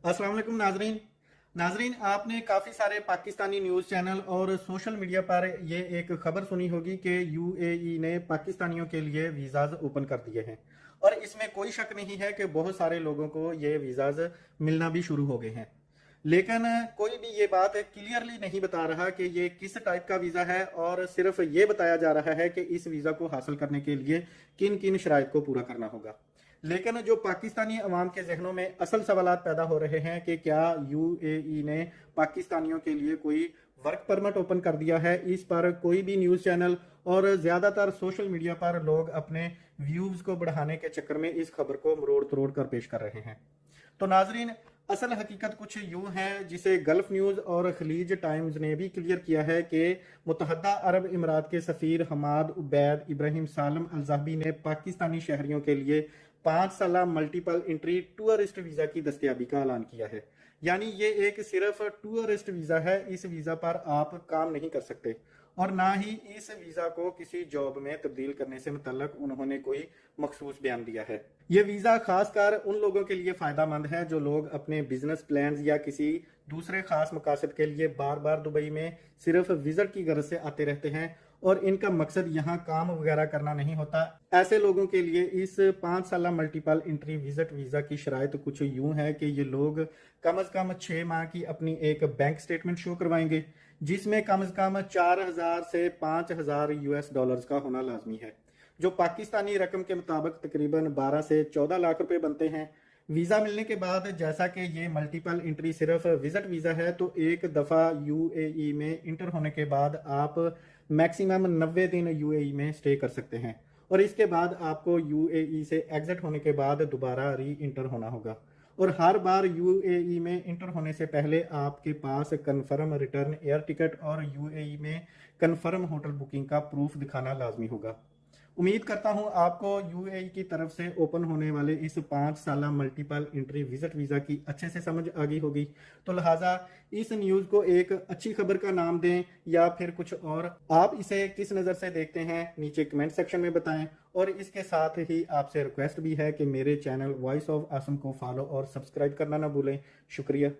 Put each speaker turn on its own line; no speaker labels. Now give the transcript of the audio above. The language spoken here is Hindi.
अस्सलाम वालेकुम नाजरीन। नाजरीन, आपने काफ़ी सारे पाकिस्तानी न्यूज़ चैनल और सोशल मीडिया पर ये एक खबर सुनी होगी कि यूएई ने पाकिस्तानियों के लिए वीज़ाज़ ओपन कर दिए हैं। और इसमें कोई शक नहीं है कि बहुत सारे लोगों को ये वीज़ाज़ मिलना भी शुरू हो गए हैं। लेकिन कोई भी ये बात क्लियरली नहीं बता रहा कि ये किस टाइप का वीज़ा है, और सिर्फ ये बताया जा रहा है कि इस वीज़ा को हासिल करने के लिए किन किन शराइत को पूरा करना होगा। लेकिन जो पाकिस्तानी अवाम के जहनों में असल सवाल पैदा हो रहे हैं कि क्या यूएई ने पाकिस्तानियों के लिए कोई वर्क परमिट ओपन कर दिया है, इस पर कोई भी न्यूज़ चैनल और ज़्यादातर सोशल मीडिया पर लोग अपने व्यूज़ को बढ़ाने के चक्कर में इस खबर को मरोड़ तरोड़ कर पेश कर रहे हैं। तो नाजरीन, असल हकीकत कुछ यूं है जिसे गल्फ न्यूज़ और खलीज टाइम्स ने भी क्लियर किया है कि मुत्तहदा अरब इमरात के सफ़ीर हमाद उबैद इब्राहिम सालम अलजाहबी ने पाकिस्तानी शहरियों के लिए 5 साल मल्टीपल इंट्री टूरिस्ट वीज़ा की दस्तयाबी का ऐलान किया है। यानी ये एक सिर्फ टूरिस्ट वीज़ा है, इस वीज़ा पर आप काम नहीं कर सकते और ना ही इस वीज़ा को किसी जॉब में तब्दील करने से मुतल्लक उन्होंने कोई मखसूस बयान दिया है। ये वीज़ा खासकर उन लोगों के लिए फ़ायदा मंद है जो लोग अपने बिजनेस प्लान्स या किसी दूसरे खास मकासद के लिए बार बार दुबई में सिर्फ विजिट की गर्ज से आते रहते हैं और इनका मकसद यहाँ काम वगैरह करना नहीं होता। ऐसे लोगों के लिए इस 5 साल मल्टीपल इंट्री विजिट वीज़ा की शराइत कुछ यूं है कि ये लोग कम अज़ कम 6 माह की अपनी एक बैंक स्टेटमेंट शो करवाएंगे, जिसमें कम से कम 4,000 से 5,000 यूएस डॉलर्स का होना लाजमी है, जो पाकिस्तानी रकम के मुताबिक तकरीबन 12 से 14 लाख रुपए बनते हैं। वीज़ा मिलने के बाद, जैसा कि ये मल्टीपल इंट्री सिर्फ विजिट वीज़ा है, तो एक दफ़ा यूएई में इंटर होने के बाद आप मैक्सिमम 90 दिन यूएई में स्टे कर सकते हैं और इसके बाद आपको यूएई से एग्जिट होने के बाद दोबारा री इंटर होना होगा। और हर बार यूएई में इंटर होने से पहले आपके पास कंफर्म रिटर्न एयर टिकट और यूएई में कंफर्म होटल बुकिंग का प्रूफ दिखाना लाजमी होगा। उम्मीद करता हूं आपको यूएई की तरफ से ओपन होने वाले इस 5 साल मल्टीपल इंट्री विजिट वीज़ा की अच्छे से समझ आ गई होगी। तो लिहाजा इस न्यूज़ को एक अच्छी खबर का नाम दें या फिर कुछ और, आप इसे किस नज़र से देखते हैं नीचे कमेंट सेक्शन में बताएं। और इसके साथ ही आपसे रिक्वेस्ट भी है कि मेरे चैनल वॉइस ऑफ आसम को फॉलो और सब्सक्राइब करना ना भूलें। शुक्रिया।